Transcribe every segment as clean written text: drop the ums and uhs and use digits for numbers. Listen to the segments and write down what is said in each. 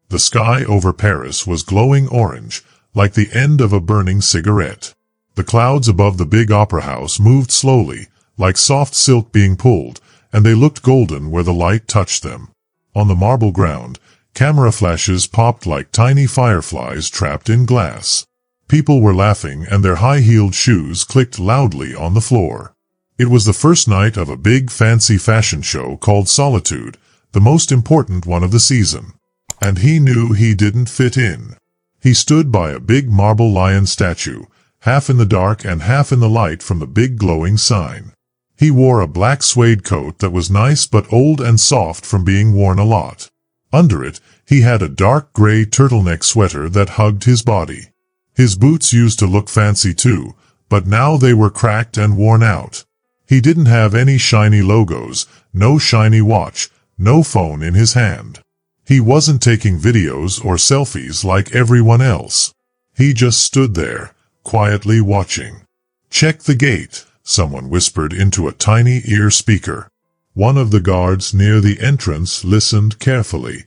The sky over Paris was glowing orange, like the end of a burning cigarette. The clouds above the big opera house moved slowly, like soft silk being pulled, and they looked golden where the light touched them. On the marble ground, camera flashes popped like tiny fireflies trapped in glass. People were laughing and their high-heeled shoes clicked loudly on the floor. It was the first night of a big fancy fashion show called Solitude, the most important one of the season. And he knew he didn't fit in. He stood by a big marble lion statue, half in the dark and half in the light from the big glowing sign. He wore a black suede coat that was nice but old and soft from being worn a lot. Under it, he had a dark gray turtleneck sweater that hugged his body. His boots used to look fancy too, but now they were cracked and worn out. He didn't have any shiny logos, no shiny watch, no phone in his hand. He wasn't taking videos or selfies like everyone else. He just stood there, quietly watching. "Check the gate," someone whispered into a tiny ear speaker. One of the guards near the entrance listened carefully.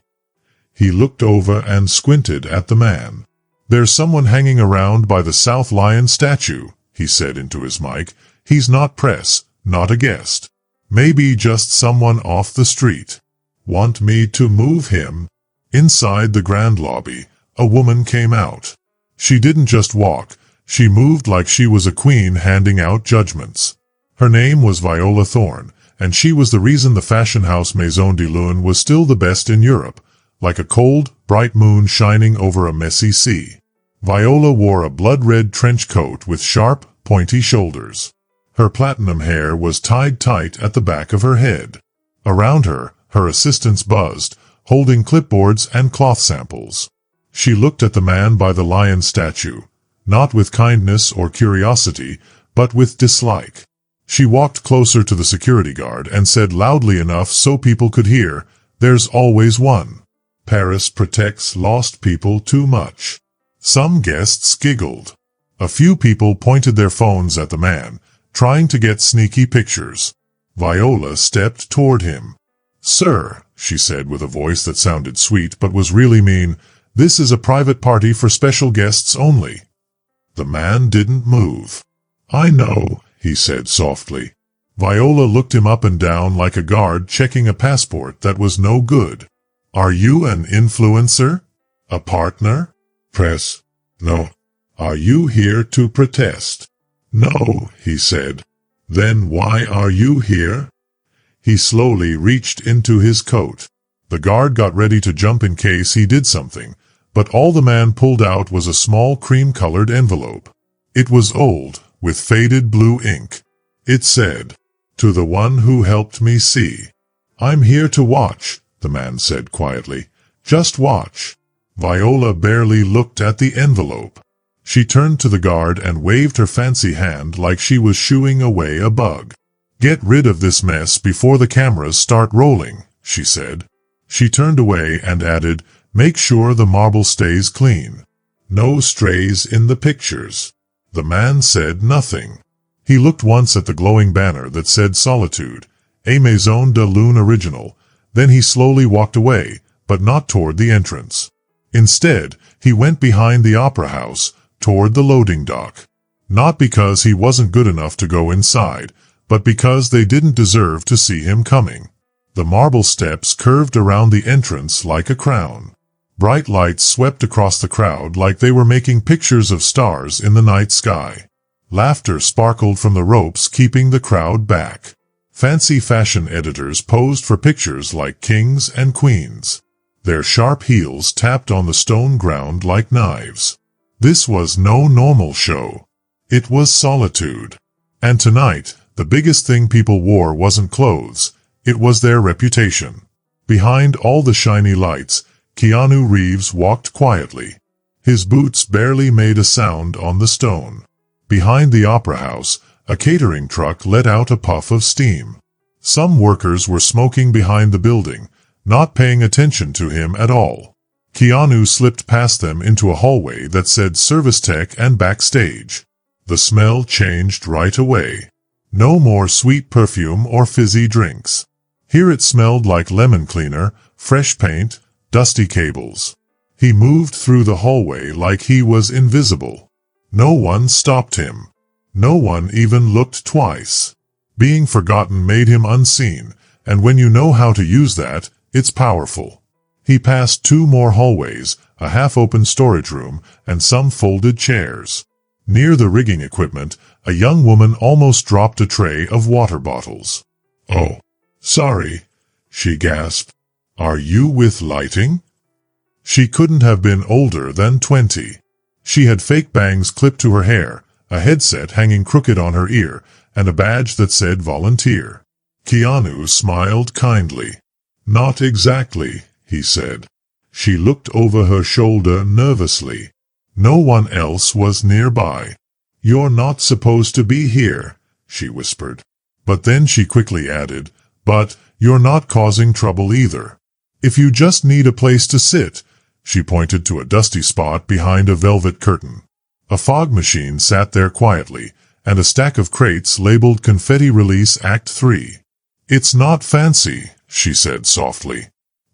He looked over and squinted at the man. "There's someone hanging around by the South Lion statue," he said into his mic. "He's not press, not a guest. Maybe just someone off the street. Want me to move him?" Inside the grand lobby, a woman came out. She didn't just walk, she moved like she was a queen handing out judgments. Her name was Viola Thorne, and she was the reason the fashion house Maison de Lune was still the best in Europe, like a cold, bright moon shining over a messy sea. Viola wore a blood-red trench coat with sharp, pointy shoulders. Her platinum hair was tied tight at the back of her head. Around her, her assistants buzzed, holding clipboards and cloth samples. She looked at the man by the lion statue, not with kindness or curiosity, but with dislike. She walked closer to the security guard and said loudly enough so people could hear, "There's always one. Paris protects lost people too much." Some guests giggled. A few people pointed their phones at the man, trying to get sneaky pictures. Viola stepped toward him. "Sir," she said with a voice that sounded sweet but was really mean, "this is a private party for special guests only." The man didn't move. "I know," he said softly. Viola looked him up and down like a guard checking a passport that was no good. "Are you an influencer? A partner? Press? No. Are you here to protest?" "No," he said. "Then why are you here?" He slowly reached into his coat. The guard got ready to jump in case he did something, but all the man pulled out was a small cream-colored envelope. It was old, with faded blue ink. It said, "To the one who helped me see." "I'm here to watch," the man said quietly. "Just watch." Viola barely looked at the envelope. She turned to the guard and waved her fancy hand like she was shooing away a bug. "Get rid of this mess before the cameras start rolling," she said. She turned away and added, "Make sure the marble stays clean. No strays in the pictures." The man said nothing. He looked once at the glowing banner that said Solitude, a Maison de Lune original, then he slowly walked away, but not toward the entrance. Instead, he went behind the opera house, toward the loading dock. Not because he wasn't good enough to go inside, but because they didn't deserve to see him coming. The marble steps curved around the entrance like a crown. Bright lights swept across the crowd like they were making pictures of stars in the night sky. Laughter sparkled from the ropes keeping the crowd back. Fancy fashion editors posed for pictures like kings and queens. Their sharp heels tapped on the stone ground like knives. This was no normal show. It was Solitude. And tonight, the biggest thing people wore wasn't clothes, it was their reputation. Behind all the shiny lights, Keanu Reeves walked quietly. His boots barely made a sound on the stone. Behind the opera house, a catering truck let out a puff of steam. Some workers were smoking behind the building, not paying attention to him at all. Keanu slipped past them into a hallway that said Service Tech and Backstage. The smell changed right away. No more sweet perfume or fizzy drinks. Here it smelled like lemon cleaner, fresh paint, dusty cables. He moved through the hallway like he was invisible. No one stopped him. No one even looked twice. Being forgotten made him unseen, and when you know how to use that, it's powerful. He passed 2 more hallways, a half-open storage room, and some folded chairs. Near the rigging equipment, a young woman almost dropped a tray of water bottles. "Oh, sorry," she gasped. "Are you with lighting?" She couldn't have been older than 20. She had fake bangs clipped to her hair, a headset hanging crooked on her ear, and a badge that said volunteer. Keanu smiled kindly. "Not exactly," he said. She looked over her shoulder nervously. No one else was nearby. "You're not supposed to be here," she whispered. But then she quickly added, "But you're not causing trouble either. If you just need a place to sit," she pointed to a dusty spot behind a velvet curtain. A fog machine sat there quietly, and a stack of crates labeled Confetti Release Act 3. "It's not fancy," she said softly.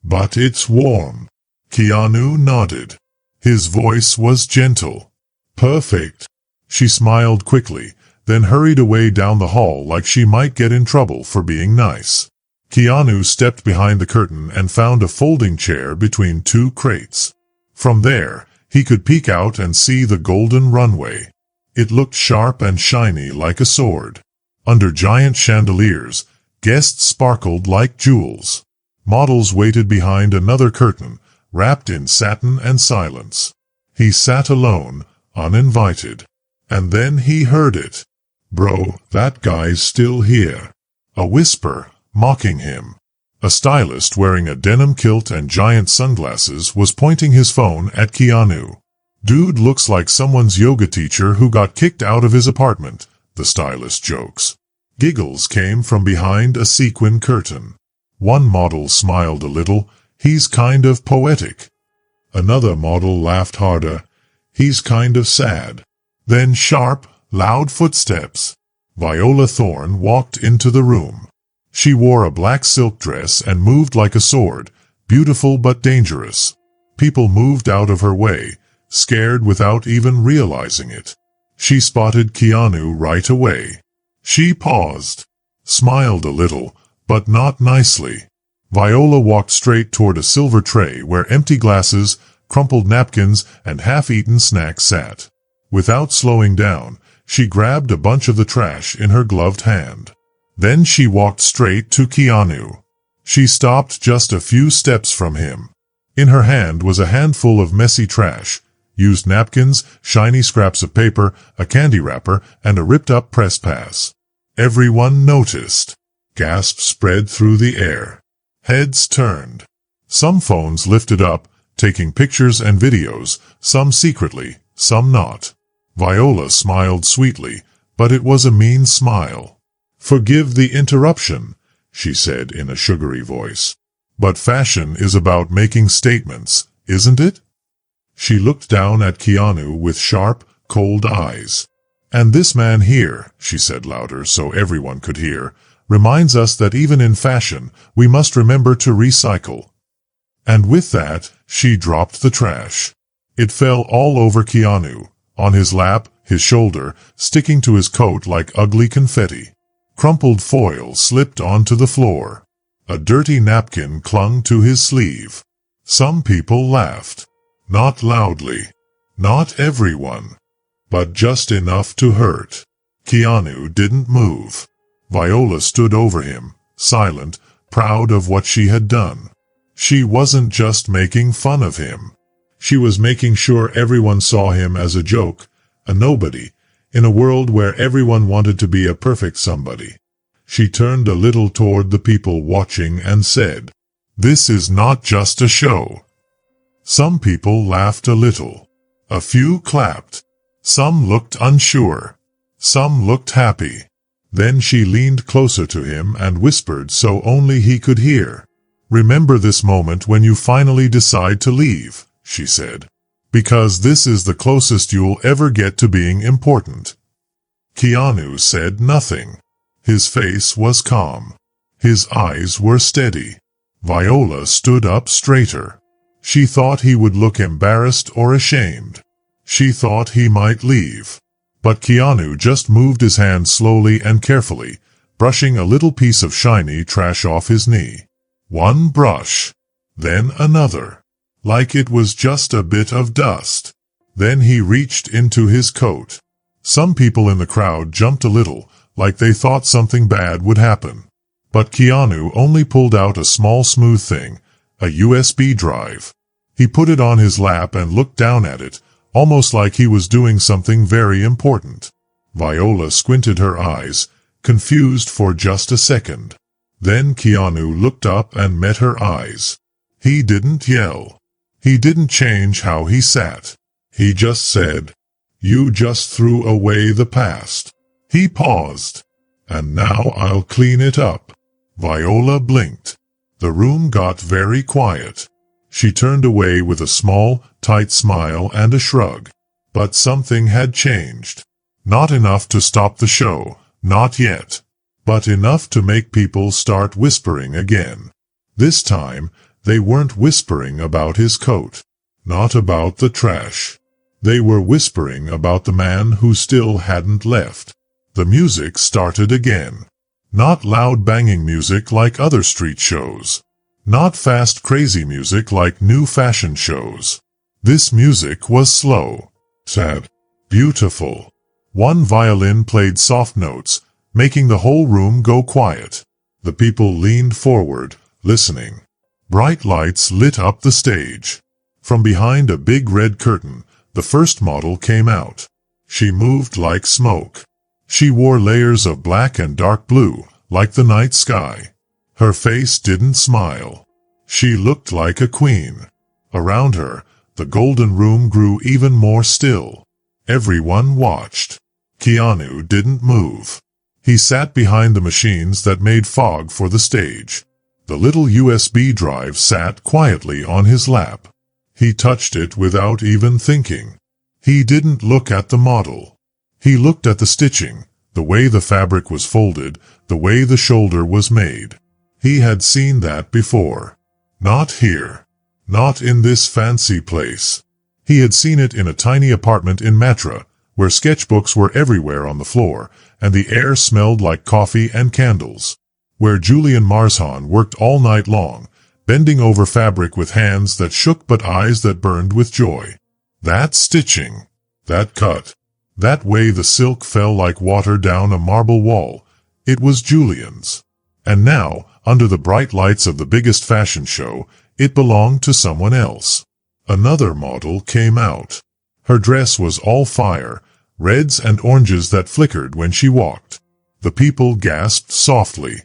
"But it's warm." Keanu nodded. His voice was gentle. "Perfect." She smiled quickly, then hurried away down the hall like she might get in trouble for being nice. Keanu stepped behind the curtain and found a folding chair between 2 crates. From there, he could peek out and see the golden runway. It looked sharp and shiny like a sword. Under giant chandeliers, guests sparkled like jewels. Models waited behind another curtain, wrapped in satin and silence. He sat alone, uninvited. And then he heard it. "Bro, that guy's still here." A whisper, mocking him. A stylist wearing a denim kilt and giant sunglasses was pointing his phone at Keanu. "Dude looks like someone's yoga teacher who got kicked out of his apartment," the stylist jokes. Giggles came from behind a sequin curtain. One model smiled a little. "He's kind of poetic." Another model laughed harder. "He's kind of sad." Then sharp, loud footsteps. Viola Thorne walked into the room. She wore a black silk dress and moved like a sword, beautiful but dangerous. People moved out of her way, scared without even realizing it. She spotted Keanu right away. She paused, smiled a little, but not nicely. Viola walked straight toward a silver tray where empty glasses, crumpled napkins, and half-eaten snacks sat. Without slowing down, she grabbed a bunch of the trash in her gloved hand. Then she walked straight to Keanu. She stopped just a few steps from him. In her hand was a handful of messy trash, used napkins, shiny scraps of paper, a candy wrapper, and a ripped-up press pass. Everyone noticed. Gasps spread through the air. Heads turned. Some phones lifted up, taking pictures and videos, some secretly, some not. Viola smiled sweetly, but it was a mean smile. "Forgive the interruption," she said in a sugary voice. "But fashion is about making statements, isn't it?" She looked down at Keanu with sharp, cold eyes. "And this man here," she said louder so everyone could hear, "reminds us that even in fashion, we must remember to recycle." And with that, she dropped the trash. It fell all over Keanu, on his lap, his shoulder, sticking to his coat like ugly confetti. Crumpled foil slipped onto the floor. A dirty napkin clung to his sleeve. Some people laughed. Not loudly. Not everyone. But just enough to hurt. Keanu didn't move. Viola stood over him, silent, proud of what she had done. She wasn't just making fun of him. She was making sure everyone saw him as a joke, a nobody, in a world where everyone wanted to be a perfect somebody. She turned a little toward the people watching and said, "This is not just a show." Some people laughed a little. A few clapped. Some looked unsure. Some looked happy. Then she leaned closer to him and whispered so only he could hear. "Remember this moment when you finally decide to leave," she said. "Because this is the closest you'll ever get to being important." Keanu said nothing. His face was calm. His eyes were steady. Viola stood up straighter. She thought he would look embarrassed or ashamed. She thought he might leave. But Keanu just moved his hand slowly and carefully, brushing a little piece of shiny trash off his knee. One brush. Then another. Like it was just a bit of dust. Then he reached into his coat. Some people in the crowd jumped a little, like they thought something bad would happen. But Keanu only pulled out a small smooth thing, a USB drive. He put it on his lap and looked down at it, almost like he was doing something very important. Viola squinted her eyes, confused for just a second. Then Keanu looked up and met her eyes. He didn't yell. He didn't change how he sat. He just said, "You just threw away the past." He paused. "And now I'll clean it up." Viola blinked. The room got very quiet. She turned away with a small, tight smile and a shrug. But something had changed. Not enough to stop the show, not yet. But enough to make people start whispering again. This time, they weren't whispering about his coat. Not about the trash. They were whispering about the man who still hadn't left. The music started again. Not loud banging music like other street shows. Not fast crazy music like new fashion shows. This music was slow, sad, beautiful. One violin played soft notes, making the whole room go quiet. The people leaned forward, listening. Bright lights lit up the stage. From behind a big red curtain, the first model came out. She moved like smoke. She wore layers of black and dark blue, like the night sky. Her face didn't smile. She looked like a queen. Around her, the golden room grew even more still. Everyone watched. Keanu didn't move. He sat behind the machines that made fog for the stage. The little USB drive sat quietly on his lap. He touched it without even thinking. He didn't look at the model. He looked at the stitching, the way the fabric was folded, the way the shoulder was made. He had seen that before. Not here. Not in this fancy place. He had seen it in a tiny apartment in Matra, where sketchbooks were everywhere on the floor, and the air smelled like coffee and candles. Where Julian Marshan worked all night long, bending over fabric with hands that shook but eyes that burned with joy. That stitching. That cut. That way the silk fell like water down a marble wall. It was Julian's. And now, under the bright lights of the biggest fashion show, it belonged to someone else. Another model came out. Her dress was all fire, reds and oranges that flickered when she walked. The people gasped softly.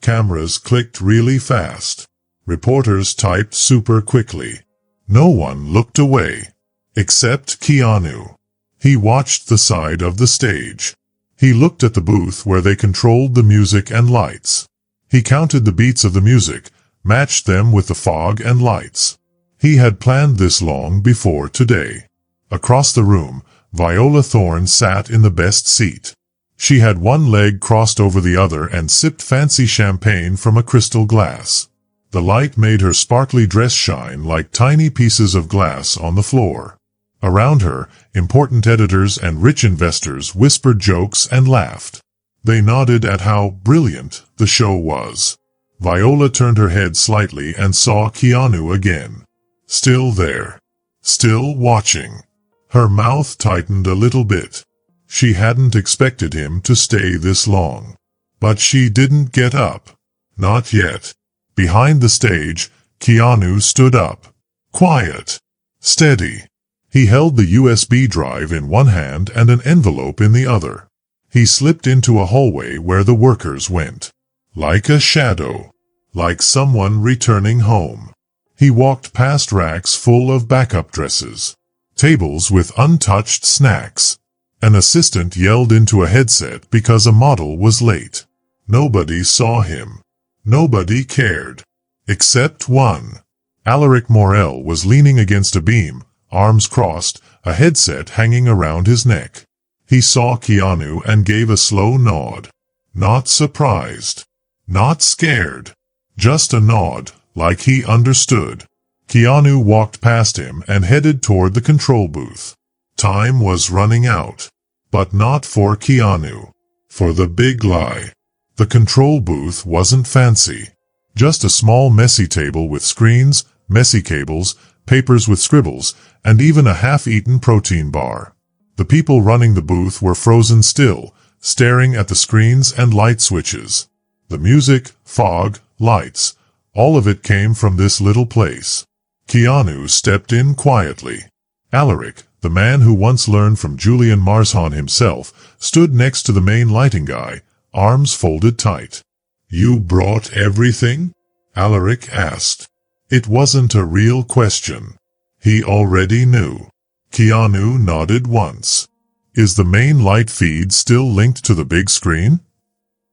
Cameras clicked really fast. Reporters typed super quickly. No one looked away. Except Keanu. He watched the side of the stage. He looked at the booth where they controlled the music and lights. He counted the beats of the music, matched them with the fog and lights. He had planned this long before today. Across the room, Viola Thorne sat in the best seat. She had one leg crossed over the other and sipped fancy champagne from a crystal glass. The light made her sparkly dress shine like tiny pieces of glass on the floor. Around her, important editors and rich investors whispered jokes and laughed. They nodded at how brilliant the show was. Viola turned her head slightly and saw Keanu again. Still there. Still watching. Her mouth tightened a little bit. She hadn't expected him to stay this long. But she didn't get up. Not yet. Behind the stage, Keanu stood up. Quiet. Steady. He held the USB drive in one hand and an envelope in the other. He slipped into a hallway where the workers went. Like a shadow. Like someone returning home. He walked past racks full of backup dresses. Tables with untouched snacks. An assistant yelled into a headset because a model was late. Nobody saw him. Nobody cared. Except one. Alaric Morel was leaning against a beam, arms crossed, a headset hanging around his neck. He saw Keanu and gave a slow nod. Not surprised. Not scared. Just a nod, like he understood. Keanu walked past him and headed toward the control booth. Time was running out. But not for Keanu. For the big lie. The control booth wasn't fancy. Just a small messy table with screens, messy cables, papers with scribbles, and even a half-eaten protein bar. The people running the booth were frozen still, staring at the screens and light switches. The music, fog, lights, all of it came from this little place. Keanu stepped in quietly. Alaric, the man who once learned from Julian Marshan himself, stood next to the main lighting guy, arms folded tight. "You brought everything?" Alaric asked. It wasn't a real question. He already knew. Keanu nodded once. "Is the main light feed still linked to the big screen?"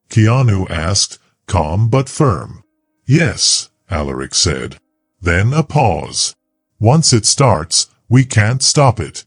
Keanu asked, calm but firm. "Yes," Alaric said. Then a pause. "Once it starts, we can't stop it."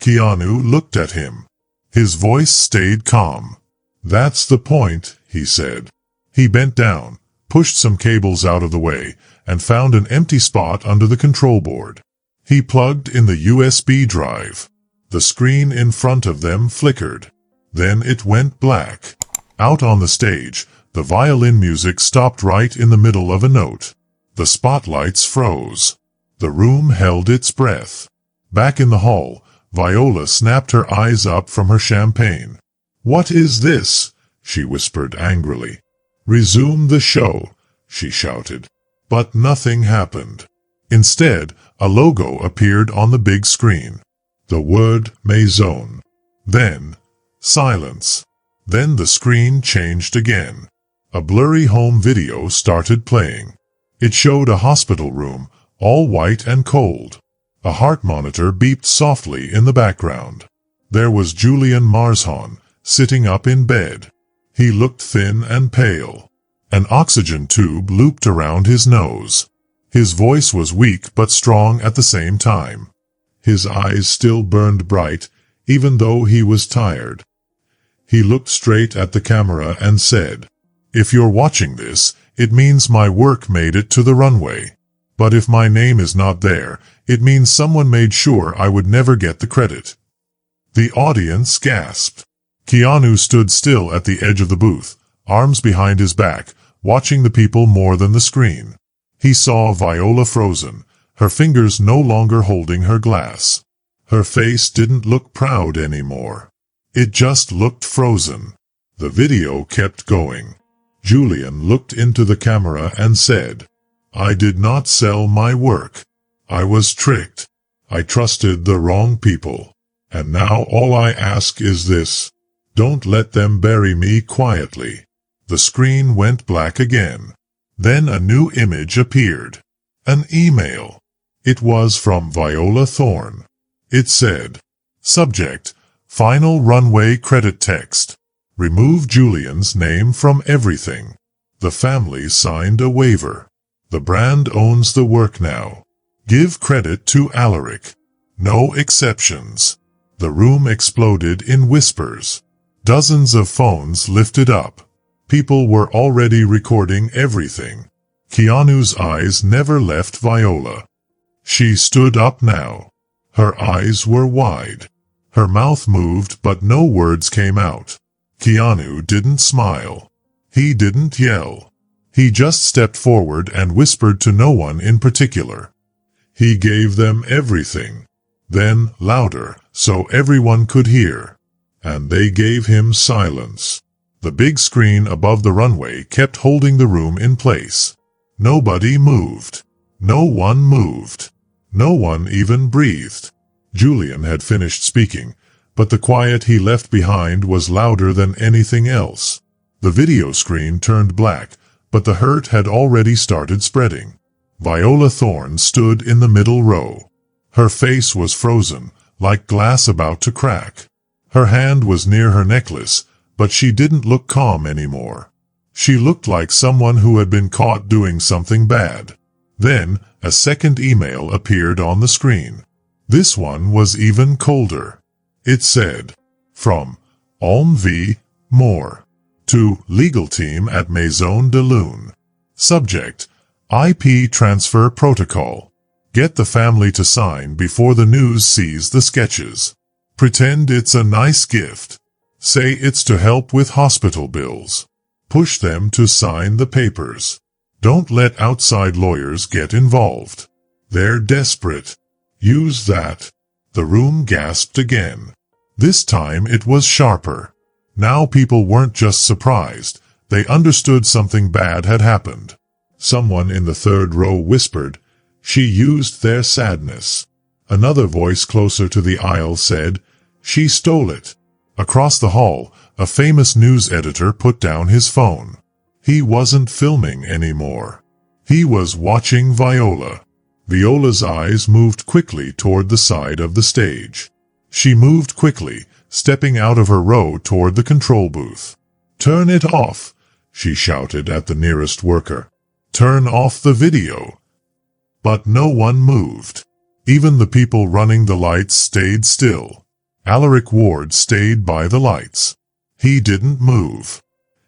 Keanu looked at him. His voice stayed calm. "That's the point," he said. He bent down, pushed some cables out of the way, and found an empty spot under the control board. He plugged in the USB drive. The screen in front of them flickered. Then it went black. Out on the stage, the violin music stopped right in the middle of a note. The spotlights froze. The room held its breath. Back in the hall, Viola snapped her eyes up from her champagne. "What is this?" she whispered angrily. "Resume the show," she shouted. But nothing happened. Instead, a logo appeared on the big screen. The word Maison. Then, silence. Then the screen changed again. A blurry home video started playing. It showed a hospital room, all white and cold. A heart monitor beeped softly in the background. There was Julian Marshan, sitting up in bed. He looked thin and pale. An oxygen tube looped around his nose. His voice was weak but strong at the same time. His eyes still burned bright, even though he was tired. He looked straight at the camera and said, "If you're watching this, it means my work made it to the runway. But if my name is not there, it means someone made sure I would never get the credit." The audience gasped. Keanu stood still at the edge of the booth, arms behind his back, watching the people more than the screen. He saw Viola frozen, her fingers no longer holding her glass. Her face didn't look proud anymore. It just looked frozen. The video kept going. Julian looked into the camera and said, "I did not sell my work. I was tricked. I trusted the wrong people. And now all I ask is this. Don't let them bury me quietly." The screen went black again. Then a new image appeared. An email. It was from Viola Thorne. It said, "Subject, final runway credit text. Remove Julian's name from everything. The family signed a waiver. The brand owns the work now. Give credit to Alaric. No exceptions." The room exploded in whispers. Dozens of phones lifted up. People were already recording everything. Keanu's eyes never left Viola. She stood up now. Her eyes were wide. Her mouth moved but no words came out. Keanu didn't smile. He didn't yell. He just stepped forward and whispered to no one in particular. He gave them everything. Then, louder, so everyone could hear. And they gave him silence. The big screen above the runway kept holding the room in place. Nobody moved. No one moved. No one even breathed. Julian had finished speaking, but the quiet he left behind was louder than anything else. The video screen turned black, but the hurt had already started spreading. Viola Thorne stood in the middle row. Her face was frozen, like glass about to crack. Her hand was near her necklace, but she didn't look calm anymore. She looked like someone who had been caught doing something bad. Then, a second email appeared on the screen. This one was even colder. It said, "From Olm V. Moore to legal team at Maison de Lune. Subject, IP transfer protocol. Get the family to sign before the news sees the sketches. Pretend it's a nice gift. Say it's to help with hospital bills. Push them to sign the papers. Don't let outside lawyers get involved. They're desperate. Use that. The room gasped again. This time it was sharper. Now people weren't just surprised. They understood something bad had happened. Someone in the third row whispered, "She used their sadness." Another voice closer to the aisle said, "She stole it." Across the hall, a famous news editor put down his phone. He wasn't filming anymore. He was watching Viola. Viola's eyes moved quickly toward the side of the stage. She moved quickly, stepping out of her row toward the control booth. "Turn it off," she shouted at the nearest worker. "Turn off the video." But no one moved. Even the people running the lights stayed still. Alaric Ward stayed by the lights. He didn't move.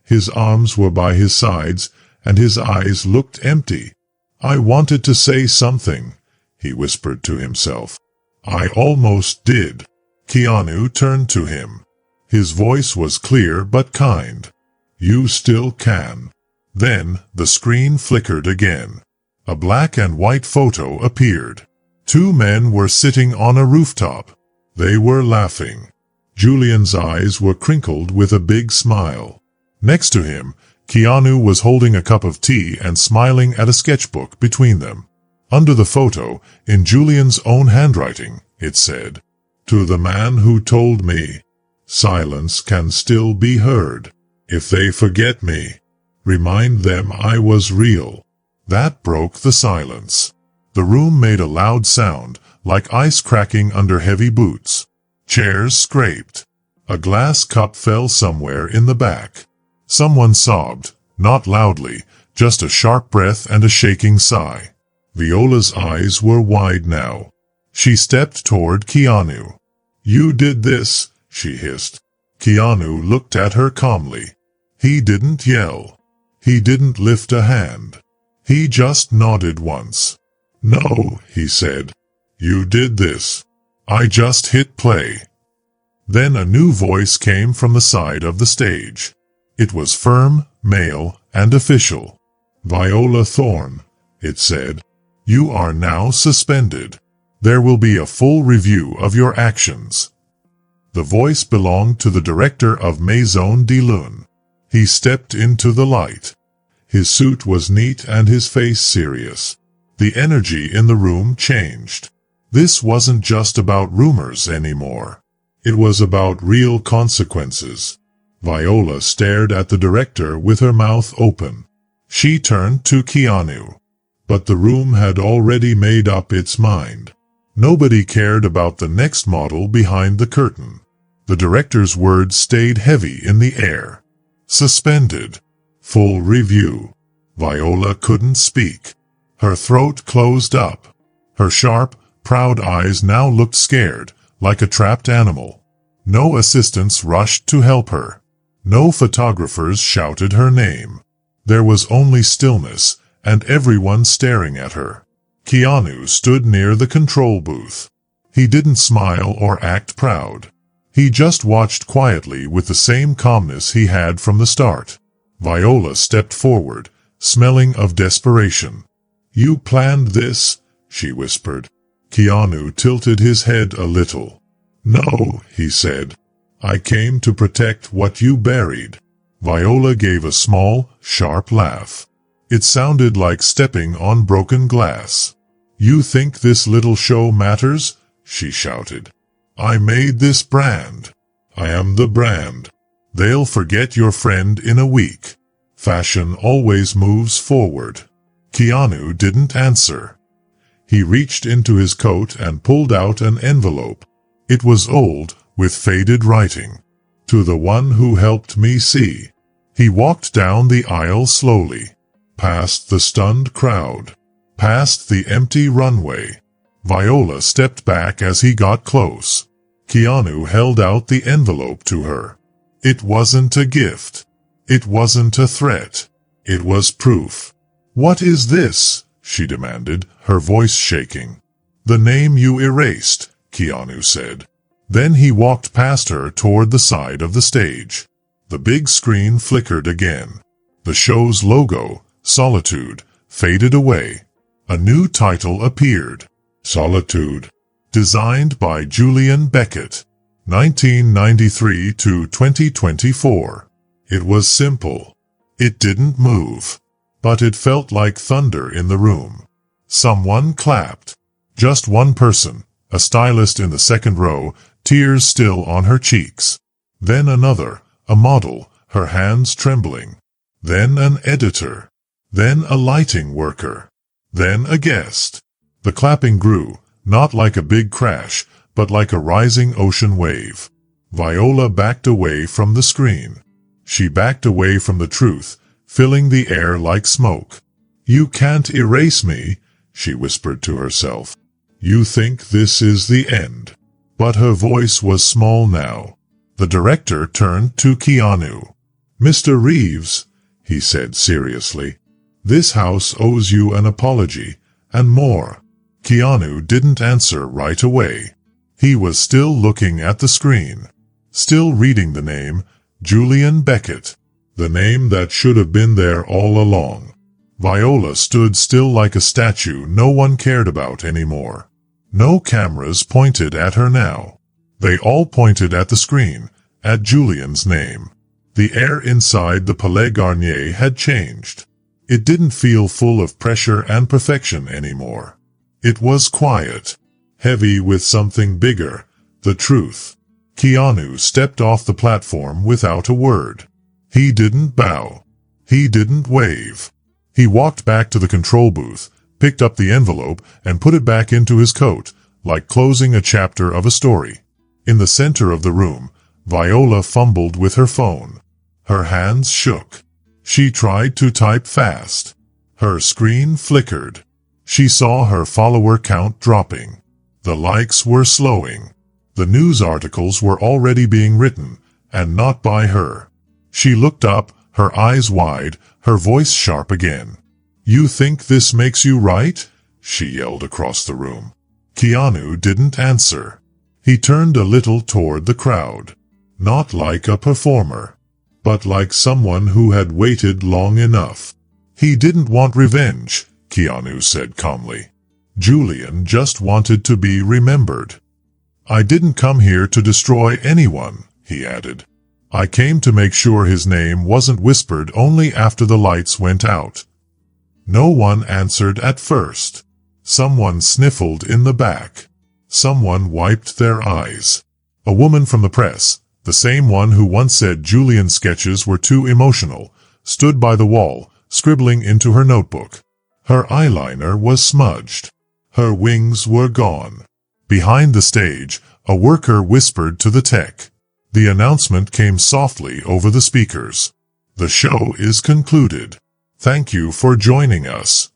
His arms were by his sides, and his eyes looked empty. "I wanted to say something," he whispered to himself. "I almost did." Keanu turned to him. His voice was clear but kind. "You still can." Then the screen flickered again. A black and white photo appeared. Two men were sitting on a rooftop. They were laughing. Julian's eyes were crinkled with a big smile. Next to him, Keanu was holding a cup of tea and smiling at a sketchbook between them. Under the photo, in Julian's own handwriting, it said, "To the man who told me, silence can still be heard. If they forget me, remind them I was real." That broke the silence. The room made a loud sound, like ice cracking under heavy boots. Chairs scraped. A glass cup fell somewhere in the back. Someone sobbed, not loudly, just a sharp breath and a shaking sigh. Viola's eyes were wide now. She stepped toward Keanu. "You did this," she hissed. Keanu looked at her calmly. He didn't yell. He didn't lift a hand. He just nodded once. "No," he said. "You did this. I just hit play." Then a new voice came from the side of the stage. It was firm, male, and official. "Viola Thorne," it said, "you are now suspended. There will be a full review of your actions." The voice belonged to the director of Maison de Lune. He stepped into the light. His suit was neat and his face serious. The energy in the room changed. This wasn't just about rumors anymore. It was about real consequences. Viola stared at the director with her mouth open. She turned to Keanu. But the room had already made up its mind. Nobody cared about the next model behind the curtain. The director's words stayed heavy in the air. Suspended. Full review. Viola couldn't speak. Her throat closed up. Her sharp, proud eyes now looked scared, like a trapped animal. No assistants rushed to help her. No photographers shouted her name. There was only stillness, and everyone staring at her. Keanu stood near the control booth. He didn't smile or act proud. He just watched quietly with the same calmness he had from the start. Viola stepped forward, smelling of desperation. "You planned this?" she whispered. Keanu tilted his head a little. "No," he said. "I came to protect what you buried." Viola gave a small, sharp laugh. It sounded like stepping on broken glass. "You think this little show matters?" she shouted. "I made this brand. I am the brand. They'll forget your friend in a week. Fashion always moves forward." Keanu didn't answer. He reached into his coat and pulled out an envelope. It was old, with faded writing. "To the one who helped me see." He walked down the aisle slowly. Past the stunned crowd. Past the empty runway. Viola stepped back as he got close. Keanu held out the envelope to her. It wasn't a gift. It wasn't a threat. It was proof. "What is this?" she demanded, her voice shaking. The name you erased, Keanu said. Then he walked past her toward the side of the stage. The big screen flickered again. The show's logo, Solitude, faded away. A new title appeared. Solitude. Designed by Julian Beckett. 1993 to 2024. It was simple. It didn't move. But it felt like thunder in the room. Someone clapped. Just one person, a stylist in the second row, tears still on her cheeks. Then another, a model, her hands trembling. Then an editor. Then a lighting worker. Then a guest. The clapping grew, not like a big crash, but like a rising ocean wave. Viola backed away from the screen. She backed away from the truth, filling the air like smoke. You can't erase me, she whispered to herself. You think this is the end. But her voice was small now. The director turned to Keanu. Mr. Reeves, he said seriously, this house owes you an apology, and more. Keanu didn't answer right away. He was still looking at the screen. Still reading the name, Julian Beckett. The name that should have been there all along. Viola stood still like a statue no one cared about anymore. No cameras pointed at her now. They all pointed at the screen, at Julian's name. The air inside the Palais Garnier had changed. It didn't feel full of pressure and perfection anymore. It was quiet, heavy with something bigger, the truth. Keanu stepped off the platform without a word. He didn't bow. He didn't wave. He walked back to the control booth, picked up the envelope, and put it back into his coat, like closing a chapter of a story. In the center of the room, Viola fumbled with her phone. Her hands shook. She tried to type fast. Her screen flickered. She saw her follower count dropping. The likes were slowing. The news articles were already being written, and not by her. She looked up, her eyes wide, her voice sharp again. You think this makes you right? She yelled across the room. Keanu didn't answer. He turned a little toward the crowd. Not like a performer, but like someone who had waited long enough. He didn't want revenge, Keanu said calmly. Julian just wanted to be remembered. I didn't come here to destroy anyone, he added. I came to make sure his name wasn't whispered only after the lights went out. No one answered at first. Someone sniffled in the back. Someone wiped their eyes. A woman from the press, the same one who once said Julian's sketches were too emotional, stood by the wall, scribbling into her notebook. Her eyeliner was smudged. Her wings were gone. Behind the stage, a worker whispered to the tech. The announcement came softly over the speakers. The show is concluded. Thank you for joining us.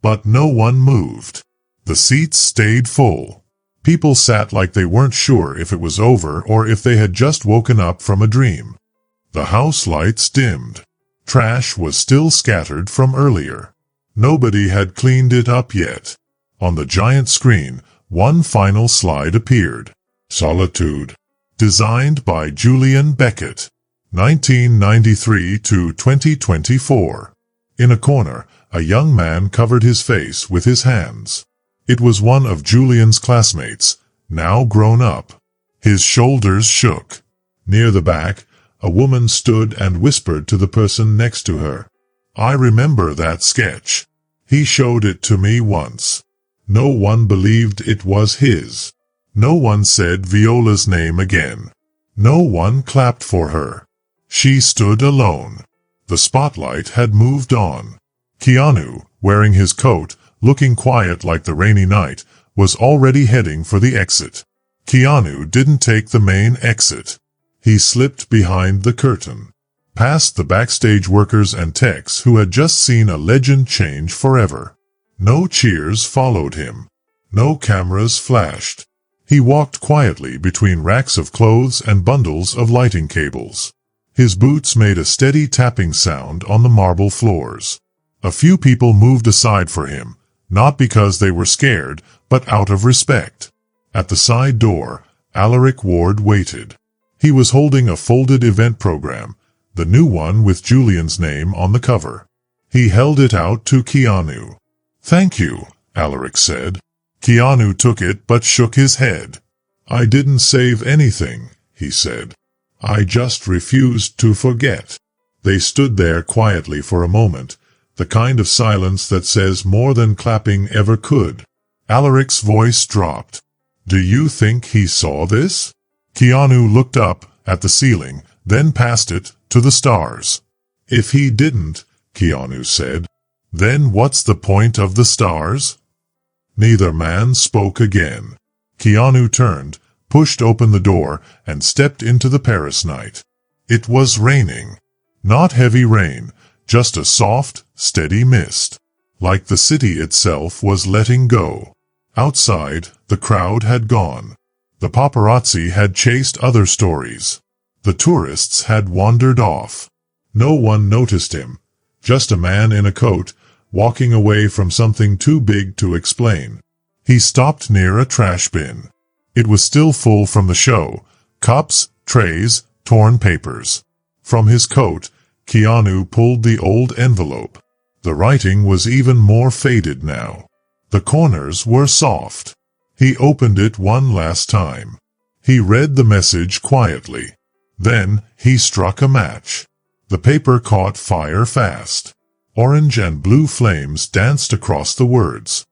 But no one moved. The seats stayed full. People sat like they weren't sure if it was over or if they had just woken up from a dream. The house lights dimmed. Trash was still scattered from earlier. Nobody had cleaned it up yet. On the giant screen, one final slide appeared. Solitude. Designed by Julian Beckett. 1993 to 2024. In a corner, a young man covered his face with his hands. It was one of Julian's classmates, now grown up. His shoulders shook. Near the back, a woman stood and whispered to the person next to her. I remember that sketch. He showed it to me once. No one believed it was his. No one said Viola's name again. No one clapped for her. She stood alone. The spotlight had moved on. Keanu, wearing his coat, looking quiet like the rainy night, was already heading for the exit. Keanu didn't take the main exit. He slipped behind the curtain, past the backstage workers and techs who had just seen a legend change forever. No cheers followed him. No cameras flashed. He walked quietly between racks of clothes and bundles of lighting cables. His boots made a steady tapping sound on the marble floors. A few people moved aside for him, not because they were scared, but out of respect. At the side door, Alaric Ward waited. He was holding a folded event program, the new one with Julian's name on the cover. He held it out to Keanu. "Thank you," Alaric said. Keanu took it but shook his head. "I didn't save anything," he said. "I just refused to forget." They stood there quietly for a moment, the kind of silence that says more than clapping ever could. Alaric's voice dropped. "Do you think he saw this?" Keanu looked up at the ceiling, then past it to the stars. "If he didn't," Keanu said, "then what's the point of the stars?" Neither man spoke again. Keanu turned, pushed open the door, and stepped into the Paris night. It was raining. Not heavy rain, just a soft, steady mist. Like the city itself was letting go. Outside, the crowd had gone. The paparazzi had chased other stories. The tourists had wandered off. No one noticed him. Just a man in a coat, walking away from something too big to explain. He stopped near a trash bin. It was still full from the show. Cups, trays, torn papers. From his coat, Keanu pulled the old envelope. The writing was even more faded now. The corners were soft. He opened it one last time. He read the message quietly. Then, he struck a match. The paper caught fire fast. Orange and blue flames danced across the words.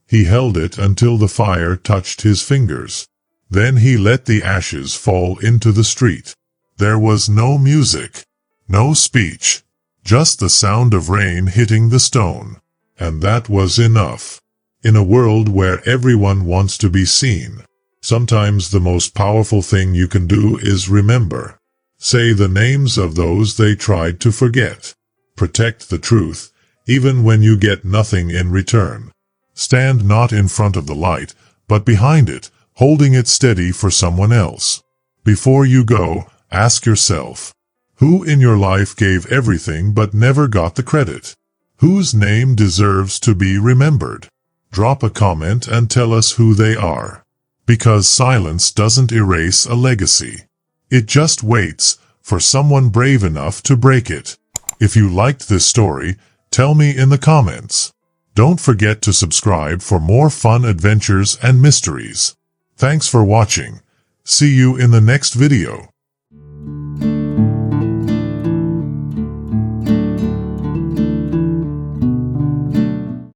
He held it until the fire touched his fingers. Then he let the ashes fall into the street. There was no music, no speech, just the sound of rain hitting the stone. And that was enough. In a world where everyone wants to be seen, sometimes the most powerful thing you can do is remember. Say the names of those they tried to forget. Protect the truth, even when you get nothing in return. Stand not in front of the light, but behind it, holding it steady for someone else. Before you go, ask yourself, who in your life gave everything but never got the credit? Whose name deserves to be remembered? Drop a comment and tell us who they are. Because silence doesn't erase a legacy. It just waits for someone brave enough to break it. If you liked this story, tell me in the comments. Don't forget to subscribe for more fun adventures and mysteries. Thanks for watching. See you in the next video.